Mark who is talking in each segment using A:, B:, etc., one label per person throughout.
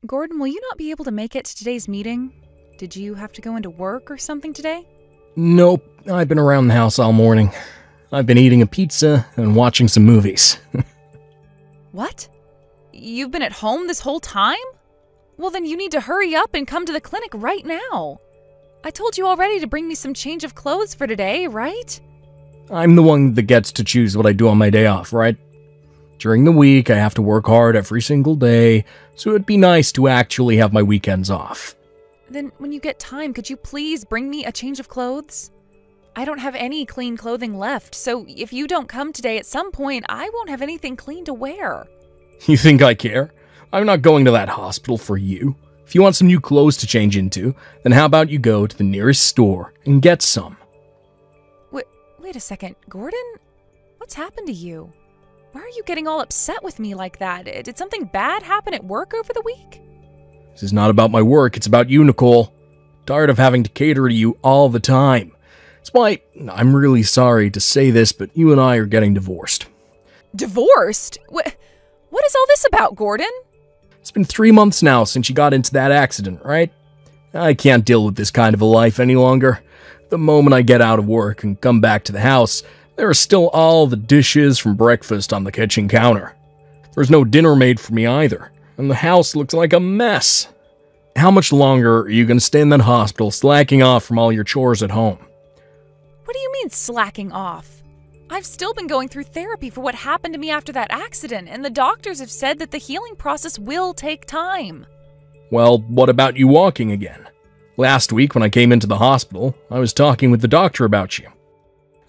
A: Gordon, will you not be able to make it to today's meeting? Did you have to go into work or something today?
B: Nope, I've been around the house all morning. I've been eating a pizza and watching some movies.
A: What? You've been at home this whole time? Well, then you need to hurry up and come to the clinic right now. I told you already to bring me some change of clothes for today, right?
B: I'm the one that gets to choose what I do on my day off, right? During the week, I have to work hard every single day, so it'd be nice to actually have my weekends off.
A: Then when you get time, could you please bring me a change of clothes? I don't have any clean clothing left, so if you don't come today at some point, I won't have anything clean to wear.
B: You think I care? I'm not going to that hospital for you. If you want some new clothes to change into, then how about you go to the nearest store and get some?
A: Wait a second, Gordon? What's happened to you? Why are you getting all upset with me like that? Did something bad happen at work over the week?
B: This is not about my work, it's about you, Nicole. Tired of having to cater to you all the time. That's why I'm really sorry to say this, but you and I are getting divorced.
A: Divorced? What is all this about, Gordon?
B: It's been 3 months now since you got into that accident, right? I can't deal with this kind of a life any longer. The moment I get out of work and come back to the house, there are still all the dishes from breakfast on the kitchen counter. There's no dinner made for me either, and the house looks like a mess. How much longer are you going to stay in that hospital slacking off from all your chores at home?
A: What do you mean slacking off? I've still been going through therapy for what happened to me after that accident, and the doctors have said that the healing process will take time.
B: Well, what about you walking again? Last week when I came into the hospital, I was talking with the doctor about you.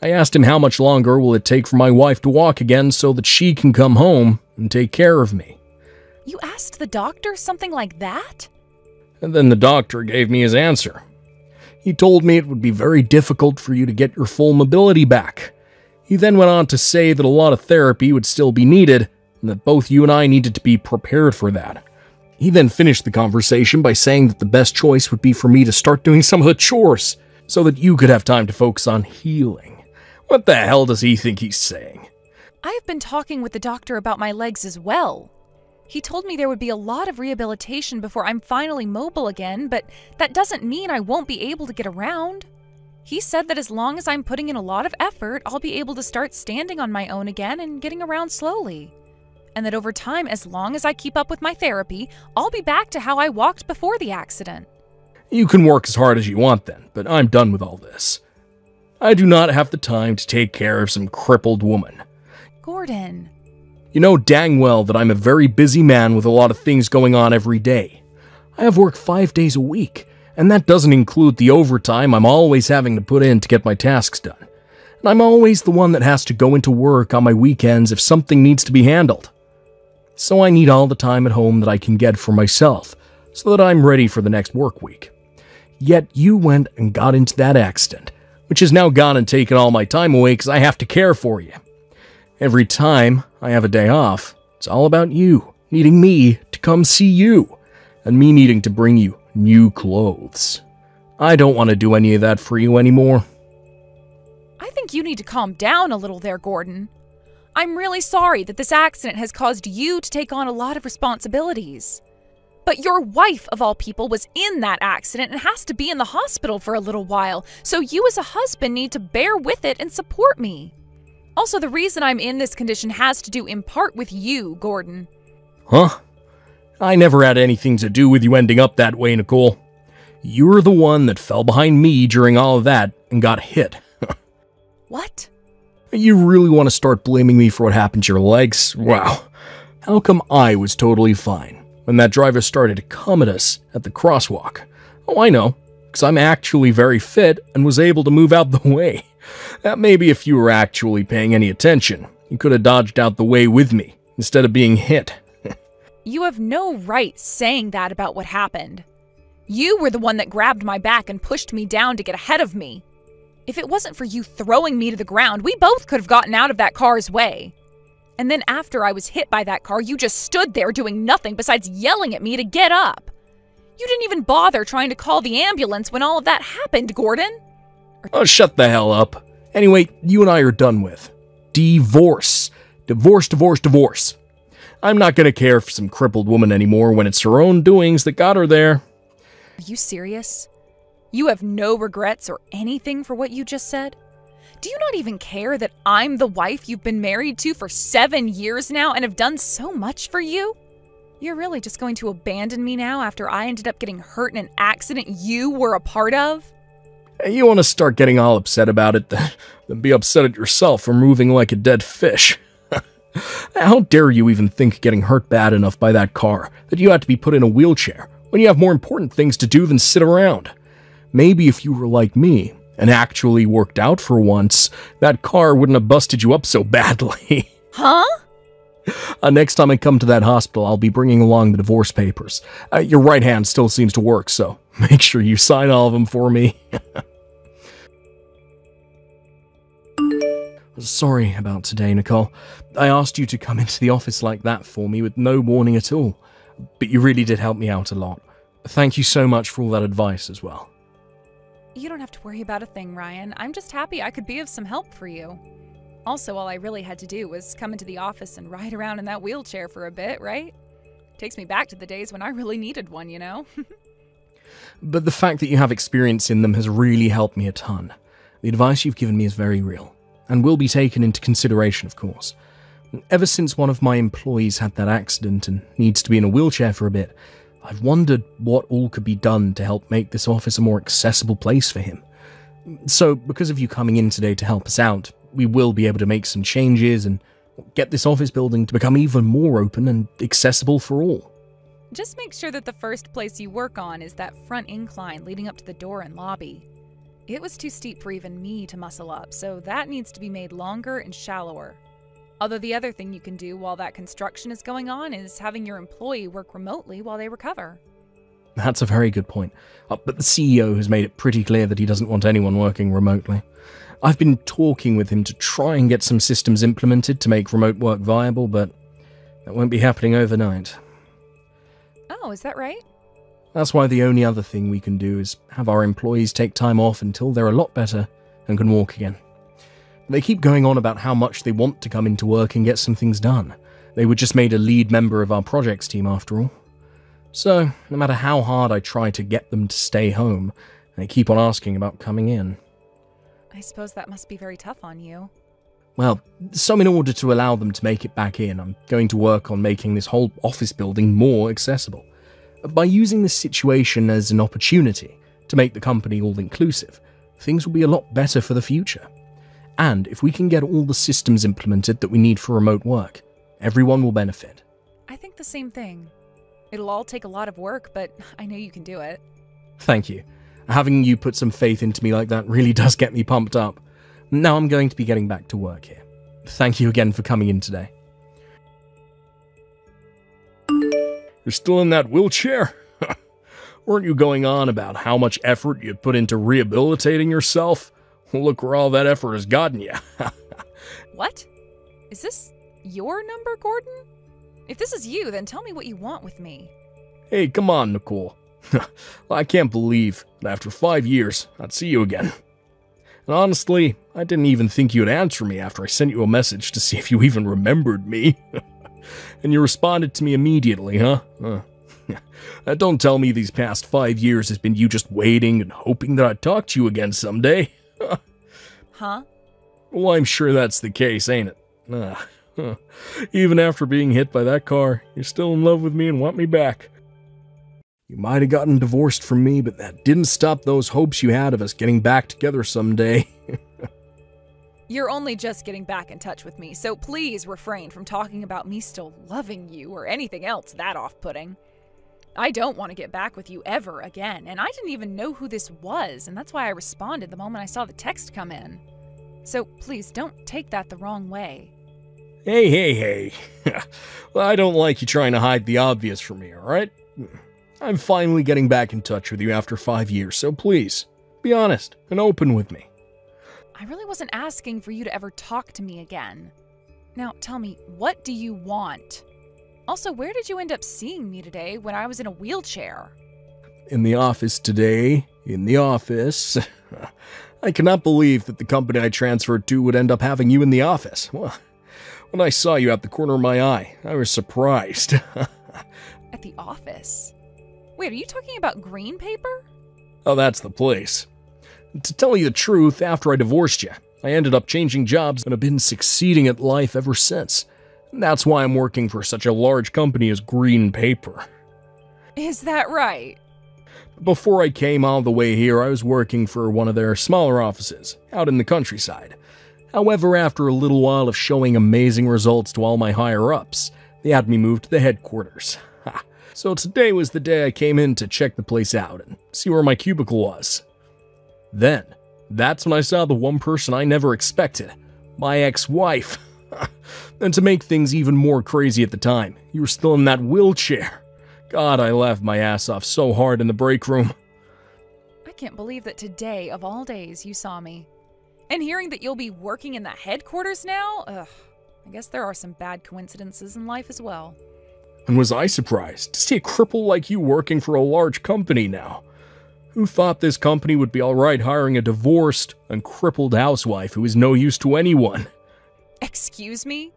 B: I asked him how much longer will it take for my wife to walk again so that she can come home and take care of me.
A: You asked the doctor something like that?
B: And then the doctor gave me his answer. He told me it would be very difficult for you to get your full mobility back. He then went on to say that a lot of therapy would still be needed, and that both you and I needed to be prepared for that. He then finished the conversation by saying that the best choice would be for me to start doing some of the chores, so that you could have time to focus on healing. What the hell does he think he's saying?
A: I have been talking with the doctor about my legs as well. He told me there would be a lot of rehabilitation before I'm finally mobile again, but that doesn't mean I won't be able to get around. He said that as long as I'm putting in a lot of effort, I'll be able to start standing on my own again and getting around slowly. And that over time, as long as I keep up with my therapy, I'll be back to how I walked before the accident.
B: You can work as hard as you want then, but I'm done with all this. I do not have the time to take care of some crippled woman.
A: Gordon.
B: You know dang well that I'm a very busy man with a lot of things going on every day. I have work 5 days a week, and that doesn't include the overtime I'm always having to put in to get my tasks done. And I'm always the one that has to go into work on my weekends if something needs to be handled. So I need all the time at home that I can get for myself, so that I'm ready for the next work week. Yet you went and got into that accident, which has now gone and taken all my time away because I have to care for you. Every time I have a day off, it's all about you needing me to come see you, and me needing to bring you new clothes. I don't want to do any of that for you anymore.
A: I think you need to calm down a little there, Gordon. I'm really sorry that this accident has caused you to take on a lot of responsibilities. But your wife, of all people, was in that accident and has to be in the hospital for a little while, so you as a husband need to bear with it and support me. Also, the reason I'm in this condition has to do in part with you, Gordon.
B: Huh? I never had anything to do with you ending up that way, Nicole. You were the one that fell behind me during all of that and got hit.
A: What?
B: You really want to start blaming me for what happened to your legs? Wow. How come I was totally fine when that driver started to come at us at the crosswalk? Oh, I know, because I'm actually very fit and was able to move out the way. Maybe if you were actually paying any attention, you could have dodged out the way with me instead of being hit.
A: You have no right saying that about what happened. You were the one that grabbed my back and pushed me down to get ahead of me. If it wasn't for you throwing me to the ground, we both could have gotten out of that car's way. And then after I was hit by that car, you just stood there doing nothing besides yelling at me to get up. You didn't even bother trying to call the ambulance when all of that happened, Gordon.
B: Oh, shut the hell up. Anyway, you and I are done with. Divorce. Divorce, divorce, divorce. I'm not gonna care for some crippled woman anymore when it's her own doings that got her there.
A: Are you serious? You have no regrets or anything for what you just said? Do you not even care that I'm the wife you've been married to for 7 years now and have done so much for you? You're really just going to abandon me now after I ended up getting hurt in an accident you were a part of?
B: You want to start getting all upset about it, then be upset at yourself for moving like a dead fish. How dare you even think getting hurt bad enough by that car that you had to be put in a wheelchair when you have more important things to do than sit around? Maybe if you were like me and actually worked out for once, that car wouldn't have busted you up so badly.
A: Huh?
B: Next time I come to that hospital, I'll be bringing along the divorce papers. Your right hand still seems to work, so make sure you sign all of them for me. Sorry about today, Nicole. I asked you to come into the office like that for me with no warning at all, but you really did help me out a lot. Thank you so much for all that advice as well.
A: You don't have to worry about a thing, Ryan. I'm just happy I could be of some help for you. Also, all I really had to do was come into the office and ride around in that wheelchair for a bit, right? Takes me back to the days when I really needed one, you know?
B: But the fact that you have experience in them has really helped me a ton. The advice you've given me is very real, and will be taken into consideration, of course. Ever since one of my employees had that accident and needs to be in a wheelchair for a bit, I've wondered what all could be done to help make this office a more accessible place for him. So, because of you coming in today to help us out, we will be able to make some changes and get this office building to become even more open and accessible for all.
A: Just make sure that the first place you work on is that front incline leading up to the door and lobby. It was too steep for even me to muscle up, so that needs to be made longer and shallower. Although the other thing you can do while that construction is going on is having your employee work remotely while they recover.
B: That's a very good point, but the CEO has made it pretty clear that he doesn't want anyone working remotely. I've been talking with him to try and get some systems implemented to make remote work viable, but that won't be happening overnight.
A: Oh, is that right?
B: That's why the only other thing we can do is have our employees take time off until they're a lot better and can walk again. They keep going on about how much they want to come into work and get some things done. They were just made a lead member of our projects team after all. So, no matter how hard I try to get them to stay home, they keep on asking about coming in.
A: I suppose that must be very tough on you.
B: Well, so in order to allow them to make it back in, I'm going to work on making this whole office building more accessible. By using this situation as an opportunity to make the company all-inclusive, things will be a lot better for the future. And if we can get all the systems implemented that we need for remote work, everyone will benefit.
A: I think the same thing. It'll all take a lot of work, but I know you can do it.
B: Thank you. Having you put some faith into me like that really does get me pumped up. Now I'm going to be getting back to work here. Thank you again for coming in today. You're still in that wheelchair? Weren't you going on about how much effort you put into rehabilitating yourself? Look where all that effort has gotten you.
A: What? Is this your number, Gordon? If this is you, then tell me what you want with me.
B: Hey, come on, Nicole. I can't believe that after 5 years, I'd see you again. And honestly, I didn't even think you'd answer me after I sent you a message to see if you even remembered me. And you responded to me immediately, huh? Don't tell me these past 5 years has been you just waiting and hoping that I'd talk to you again someday.
A: Huh?
B: Well, I'm sure that's the case, ain't it? Even after being hit by that car, you're still in love with me and want me back. You might have gotten divorced from me, but that didn't stop those hopes you had of us getting back together someday.
A: You're only just getting back in touch with me, so please refrain from talking about me still loving you or anything else that off-putting. I don't want to get back with you ever again, and I didn't even know who this was, and that's why I responded the moment I saw the text come in. So please don't take that the wrong way.
B: Hey. Well, I don't like you trying to hide the obvious from me, alright? I'm finally getting back in touch with you after 5 years, so please, be honest and open with me.
A: I really wasn't asking for you to ever talk to me again. Now, tell me, what do you want? Also, where did you end up seeing me today when I was in a wheelchair?
B: In the office today. In the office. I cannot believe that the company I transferred to would end up having you in the office. When I saw you at the corner of my eye, I was surprised.
A: At the office? Wait, are you talking about green paper?
B: Oh, that's the place. To tell you the truth, after I divorced you, I ended up changing jobs and have been succeeding at life ever since. And that's why I'm working for such a large company as Green Paper.
A: Is that right?
B: Before I came all the way here, I was working for one of their smaller offices, out in the countryside. However, after a little while of showing amazing results to all my higher-ups, they had me moved to the headquarters. So today was the day I came in to check the place out and see where my cubicle was. Then, that's when I saw the one person I never expected, my ex-wife. And to make things even more crazy at the time, you were still in that wheelchair. God, I laughed my ass off so hard in the break room.
A: I can't believe that today, of all days, you saw me. And hearing that you'll be working in the headquarters now? Ugh, I guess there are some bad coincidences in life as well.
B: And was I surprised to see a cripple like you working for a large company now? Who thought this company would be alright hiring a divorced and crippled housewife who is no use to anyone?
A: Excuse me?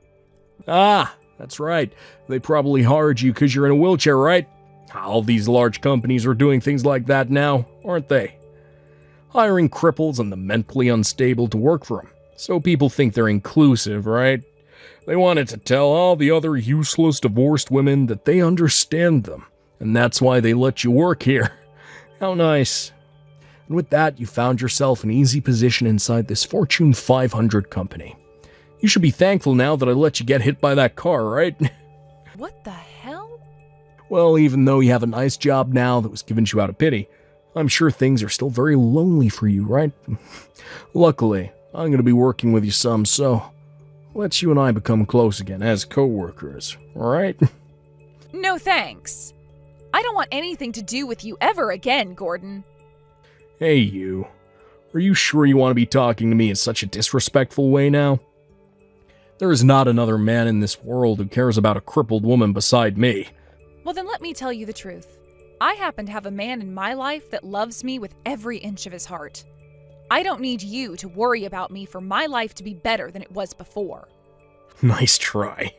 B: Ah, that's right. They probably hired you because you're in a wheelchair, right? All these large companies are doing things like that now, aren't they? Hiring cripples and the mentally unstable to work for them, so people think they're inclusive, right? They wanted to tell all the other useless divorced women that they understand them, and that's why they let you work here. How nice. And with that, you found yourself an easy position inside this Fortune 500 company. You should be thankful now that I let you get hit by that car, right?
A: What the hell?
B: Well, even though you have a nice job now that was given to you out of pity, I'm sure things are still very lonely for you, right? Luckily, I'm going to be working with you some, so let's you and I become close again as co-workers, alright?
A: No thanks. I don't want anything to do with you ever again, Gordon.
B: Hey, you. Are you sure you want to be talking to me in such a disrespectful way now? There is not another man in this world who cares about a crippled woman beside me.
A: Well, then let me tell you the truth. I happen to have a man in my life that loves me with every inch of his heart. I don't need you to worry about me for my life to be better than it was before.
B: Nice try.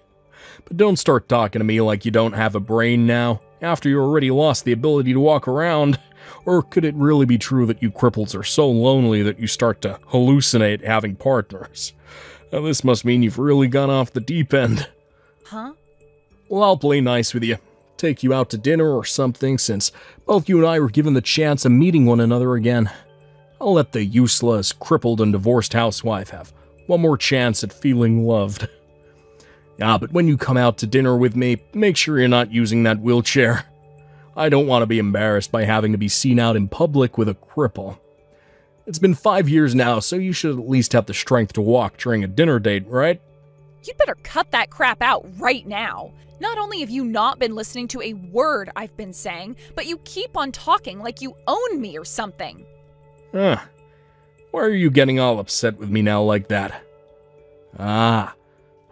B: But don't start talking to me like you don't have a brain now, after you already lost the ability to walk around. Or could it really be true that you cripples are so lonely that you start to hallucinate having partners? Now, this must mean you've really gone off the deep end.
A: Huh?
B: Well, I'll play nice with you. Take you out to dinner or something, since both you and I were given the chance of meeting one another again. I'll let the useless, crippled, and divorced housewife have one more chance at feeling loved. Yeah, but when you come out to dinner with me, make sure you're not using that wheelchair. I don't want to be embarrassed by having to be seen out in public with a cripple. It's been 5 years now, so you should at least have the strength to walk during a dinner date, right?
A: You'd better cut that crap out right now. Not only have you not been listening to a word I've been saying, but you keep on talking like you own me or something.
B: Why are you getting all upset with me now like that? Ah,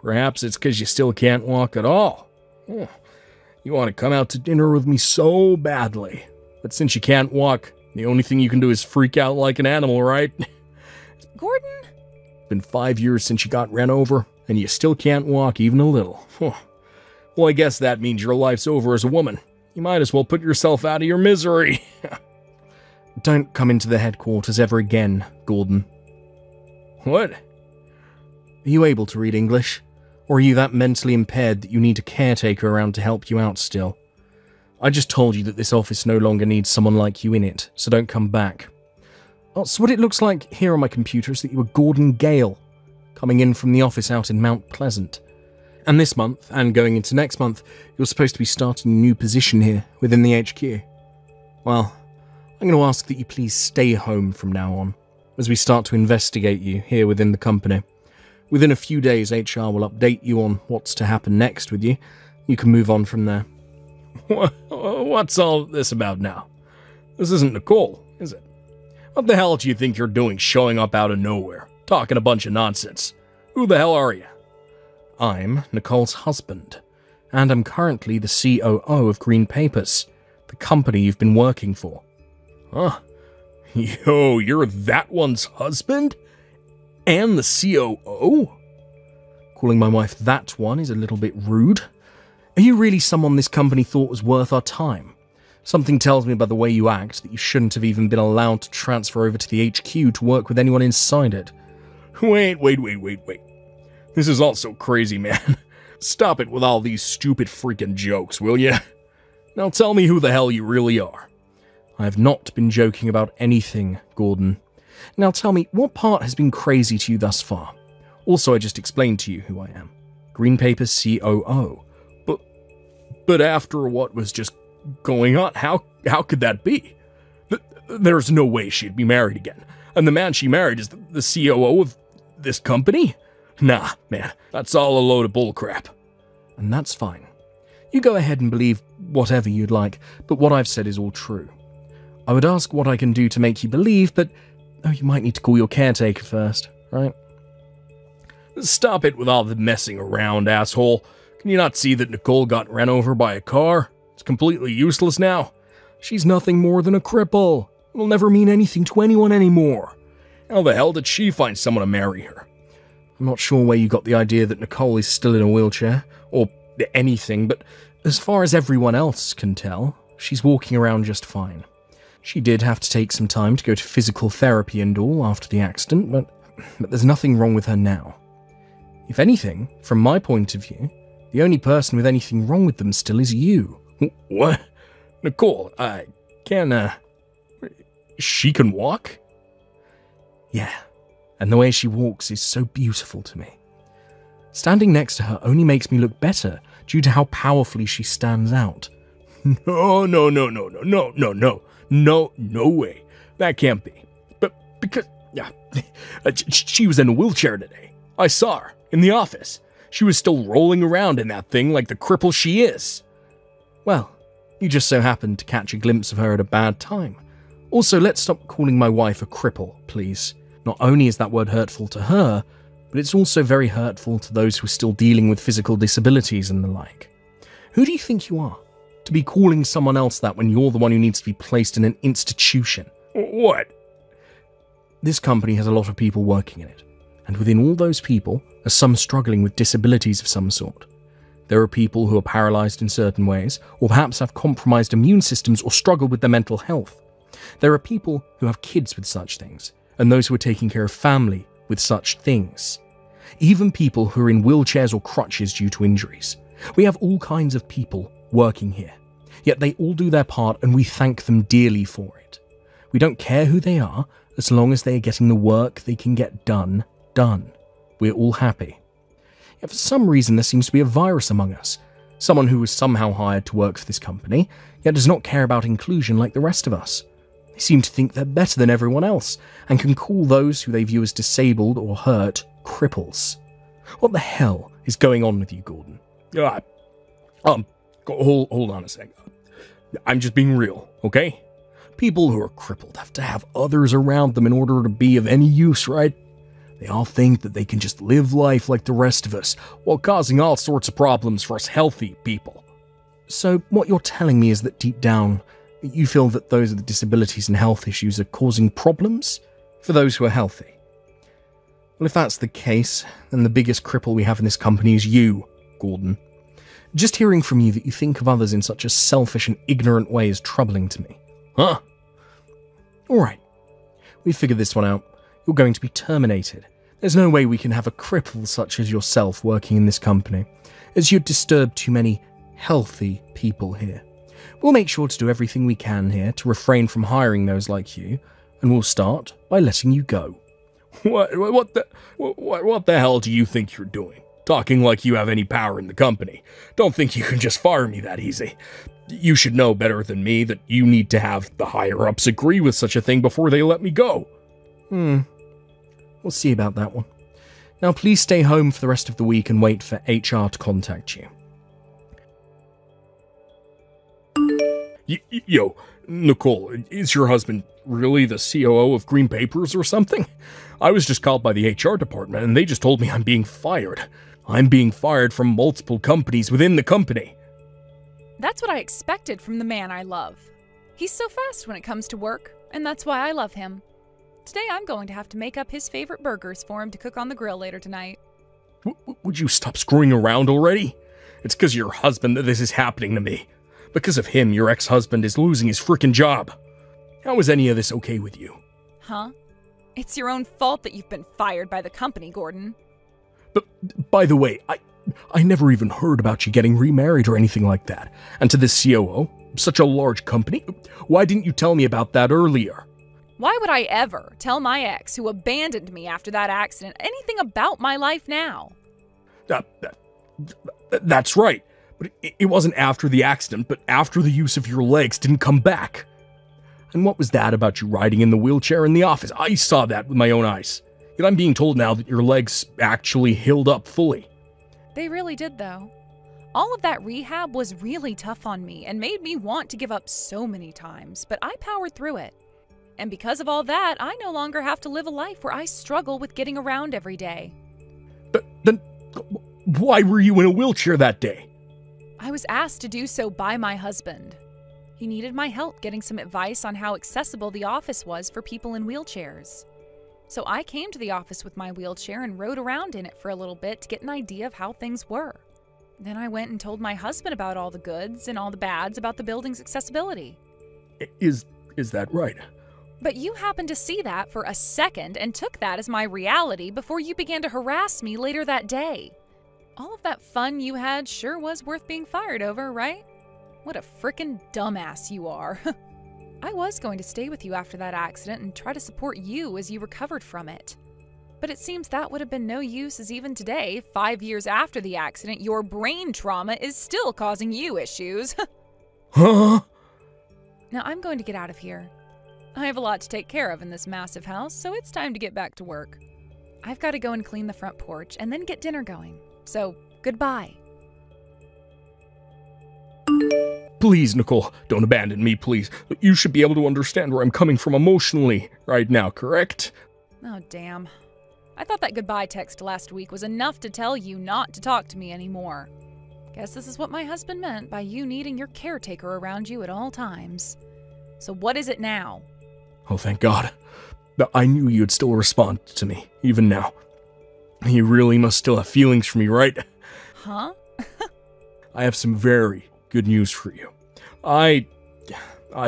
B: perhaps it's because you still can't walk at all. You want to come out to dinner with me so badly, but since you can't walk, the only thing you can do is freak out like an animal, right?
A: Gordon?
B: It's been 5 years since you got ran over, and you still can't walk even a little. Well, I guess that means your life's over as a woman. You might as well put yourself out of your misery. Don't come into the headquarters ever again, Gordon. What? Are you able to read English? Or are you that mentally impaired that you need a caretaker around to help you out still? I just told you that this office no longer needs someone like you in it, so don't come back. Oh, so what it looks like here on my computer is that you were Gordon Gale, coming in from the office out in Mount Pleasant. And this month, and going into next month, you're supposed to be starting a new position here within the HQ. Well, I'm going to ask that you please stay home from now on, as we start to investigate you here within the company. Within a few days, HR will update you on what's to happen next with you. You can move on from there. What's all this about now? This isn't Nicole, is it? What the hell do you think you're doing showing up out of nowhere, talking a bunch of nonsense? Who the hell are you? I'm Nicole's husband, and I'm currently the COO of Green Papers, the company you've been working for. Huh? Yo, you're that one's husband? And the COO? calling my wife that one is a little bit rude. Are you really someone this company thought was worth our time? Something tells me by the way you act that you shouldn't have even been allowed to transfer over to the HQ to work with anyone inside it. Wait. This is all so crazy, man. Stop it with all these stupid freaking jokes, will ya? Now tell me who the hell you really are. I have not been joking about anything, Gordon. Now tell me, what part has been crazy to you thus far? Also, I just explained to you who I am. Green Paper's COO. But after what was just going on, how could that be? There's no way she'd be married again. And the man she married is the COO of this company? Nah, man, that's all a load of bullcrap. And that's fine. You go ahead and believe whatever you'd like, but what I've said is all true. I would ask what I can do to make you believe, but you might need to call your caretaker first, right? Stop it with all the messing around, asshole. Can you not see that Nicole got ran over by a car? It's completely useless now. She's nothing more than a cripple. It'll never mean anything to anyone anymore. How the hell did she find someone to marry her? I'm not sure where you got the idea that Nicole is still in a wheelchair, or anything, but as far as everyone else can tell, she's walking around just fine. She did have to take some time to go to physical therapy and all after the accident, but there's nothing wrong with her now. If anything, from my point of view, the only person with anything wrong with them still is you. What? Nicole, she can walk? Yeah, and the way she walks is so beautiful to me. Standing next to her only makes me look better due to how powerfully she stands out. No way. That can't be. But because, she was in a wheelchair today. I saw her in the office. She was still rolling around in that thing like the cripple she is. Well, you just so happened to catch a glimpse of her at a bad time. Also, let's stop calling my wife a cripple, please. Not only is that word hurtful to her, but it's also very hurtful to those who are still dealing with physical disabilities and the like. Who do you think you are, to be calling someone else that when you're the one who needs to be placed in an institution? What? This company has a lot of people working in it, and within all those people are some struggling with disabilities of some sort. There are people who are paralyzed in certain ways, or perhaps have compromised immune systems or struggle with their mental health. There are people who have kids with such things, and those who are taking care of family with such things. Even people who are in wheelchairs or crutches due to injuries. We have all kinds of people working here, yet they all do their part and we thank them dearly for it. We don't care who they are, as long as they are getting the work they can get done. We're all happy. Yet for some reason there seems to be a virus among us, someone who was somehow hired to work for this company, yet does not care about inclusion like the rest of us. They seem to think they're better than everyone else, and can call those who they view as disabled or hurt cripples. What the hell is going on with you, Gordon? Hold on a second. I'm just being real, okay? People who are crippled have to have others around them in order to be of any use, right? They all think that they can just live life like the rest of us, while causing all sorts of problems for us healthy people. So what you're telling me is that deep down, you feel that those are the disabilities and health issues are causing problems for those who are healthy. Well, if that's the case, then the biggest cripple we have in this company is you, Gordon. Just hearing from you that you think of others in such a selfish and ignorant way is troubling to me. Huh? Alright. We've figured this one out. You're going to be terminated. There's no way we can have a cripple such as yourself working in this company, as you'd disturb too many healthy people here. We'll make sure to do everything we can here to refrain from hiring those like you, and we'll start by letting you go. What the hell do you think you're doing? Talking like you have any power in the company. Don't think you can just fire me that easy. You should know better than me that you need to have the higher-ups agree with such a thing before they let me go. We'll see about that one. Now please stay home for the rest of the week and wait for HR to contact you. Yo, Nicole, is your husband really the COO of Green Papers or something? I was just called by the HR department and they just told me I'm being fired. I'm being fired from multiple companies within the company.
A: That's what I expected from the man I love. He's so fast when it comes to work, and that's why I love him. Today I'm going to have to make up his favorite burgers for him to cook on the grill later tonight.
B: Would you stop screwing around already? It's because of your husband that this is happening to me. Because of him, your ex-husband is losing his frickin' job. How is any of this okay with you?
A: Huh? It's your own fault that you've been fired by the company, Gordon.
B: But, by the way, I never even heard about you getting remarried or anything like that. And to this COO, such a large company, why didn't you tell me about that earlier?
A: Why would I ever tell my ex, who abandoned me after that accident, anything about my life now?
B: That's right. But it wasn't after the accident, but after the use of your legs didn't come back. And what was that about you riding in the wheelchair in the office? I saw that with my own eyes. Yet I'm being told now that your legs actually healed up fully.
A: They really did, though. All of that rehab was really tough on me and made me want to give up so many times, but I powered through it. And because of all that, I no longer have to live a life where I struggle with getting around every day.
B: But then, why were you in a wheelchair that day?
A: I was asked to do so by my husband. He needed my help getting some advice on how accessible the office was for people in wheelchairs. So I came to the office with my wheelchair and rode around in it for a little bit to get an idea of how things were. Then I went and told my husband about all the goods and all the bads about the building's accessibility.
B: Is that right?
A: But you happened to see that for a second and took that as my reality before you began to harass me later that day. All of that fun you had sure was worth being fired over, right? What a frickin' dumbass you are. I was going to stay with you after that accident and try to support you as you recovered from it. But it seems that would have been no use, as even today, 5 years after the accident, your brain trauma is still causing you issues.
B: Huh?
A: Now I'm going to get out of here. I have a lot to take care of in this massive house, so it's time to get back to work. I've got to go and clean the front porch and then get dinner going. So, goodbye.
B: Please, Nicole, don't abandon me, please. You should be able to understand where I'm coming from emotionally right now, correct?
A: Oh, damn. I thought that goodbye text last week was enough to tell you not to talk to me anymore. Guess this is what my husband meant by you needing your caretaker around you at all times. So what is it now?
B: Oh, thank God. I knew you'd still respond to me, even now. You really must still have feelings for me, right?
A: Huh?
B: I have some very good news for you. I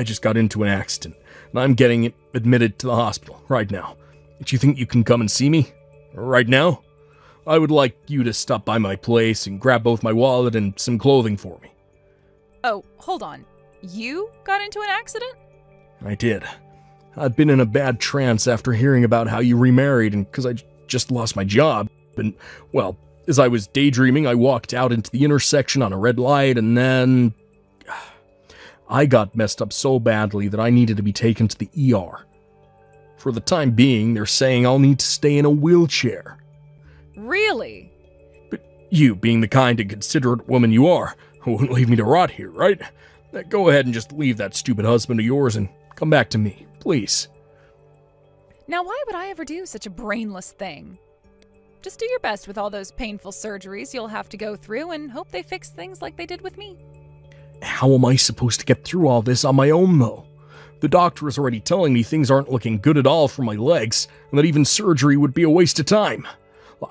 B: just got into an accident, and I'm getting admitted to the hospital right now. Do you think you can come and see me? Right now? I would like you to stop by my place and grab both my wallet and some clothing for me.
A: Oh, hold on. You got into an accident?
B: I did. I'd been in a bad trance after hearing about how you remarried and because I just lost my job. And, well, as I was daydreaming, I walked out into the intersection on a red light and then I got messed up so badly that I needed to be taken to the ER. For the time being, they're saying I'll need to stay in a wheelchair.
A: Really?
B: But you, being the kind and considerate woman you are, wouldn't leave me to rot here, right? Go ahead and just leave that stupid husband of yours and come back to me, please.
A: Now why would I ever do such a brainless thing? Just do your best with all those painful surgeries you'll have to go through and hope they fix things like they did with me.
B: How am I supposed to get through all this on my own, though? The doctor is already telling me things aren't looking good at all for my legs, and that even surgery would be a waste of time.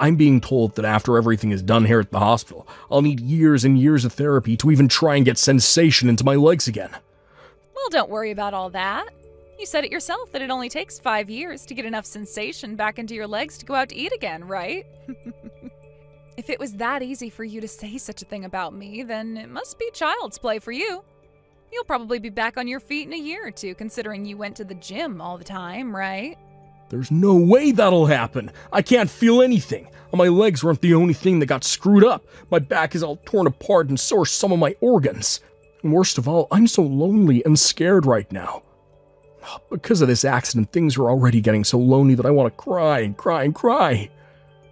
B: I'm being told that after everything is done here at the hospital, I'll need years and years of therapy to even try and get sensation into my legs again.
A: Well, don't worry about all that. You said it yourself that it only takes 5 years to get enough sensation back into your legs to go out to eat again, right? If it was that easy for you to say such a thing about me, then it must be child's play for you. You'll probably be back on your feet in a year or two, considering you went to the gym all the time, right?
B: There's no way that'll happen. I can't feel anything. My legs weren't the only thing that got screwed up. My back is all torn apart and so are some of my organs. And worst of all, I'm so lonely and scared right now. Because of this accident, things are already getting so lonely that I want to cry and cry and cry.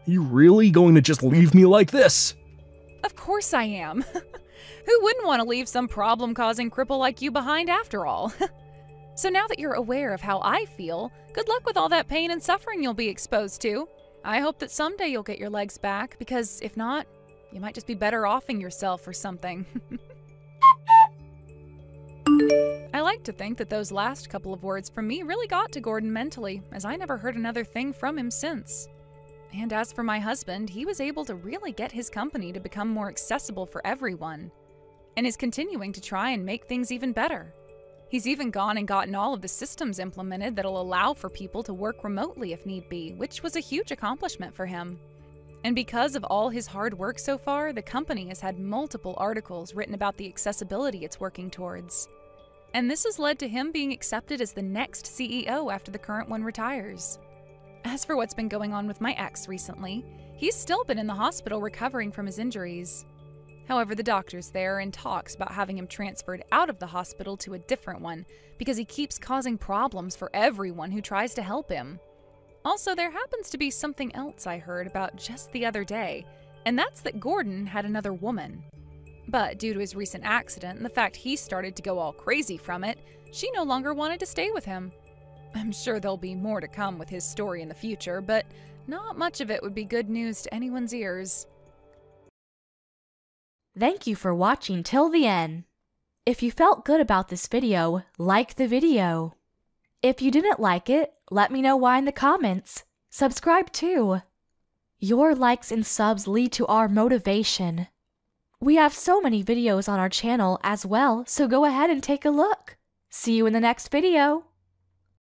B: Are you really going to just leave me like this?
A: Of course I am. Who wouldn't want to leave some problem-causing cripple like you behind after all? So now that you're aware of how I feel, good luck with all that pain and suffering you'll be exposed to. I hope that someday you'll get your legs back, because if not, you might just be better offing yourself or something. I like to think that those last couple of words from me really got to Gordon mentally, as I never heard another thing from him since. And as for my husband, he was able to really get his company to become more accessible for everyone, and is continuing to try and make things even better. He's even gone and gotten all of the systems implemented that'll allow for people to work remotely if need be, which was a huge accomplishment for him. And because of all his hard work so far, the company has had multiple articles written about the accessibility it's working towards. And this has led to him being accepted as the next CEO after the current one retires. As for what's been going on with my ex recently, he's still been in the hospital recovering from his injuries. However, the doctor's there and talks about having him transferred out of the hospital to a different one because he keeps causing problems for everyone who tries to help him. Also, there happens to be something else I heard about just the other day, and that's that Gordon had another woman. But due to his recent accident and the fact he started to go all crazy from it, she no longer wanted to stay with him. I'm sure there'll be more to come with his story in the future, but not much of it would be good news to anyone's ears.
C: Thank you for watching till the end. If you felt good about this video, like the video. If you didn't like it, let me know why in the comments. Subscribe too. Your likes and subs lead to our motivation. We have so many videos on our channel as well, so go ahead and take a look. See you in the next video.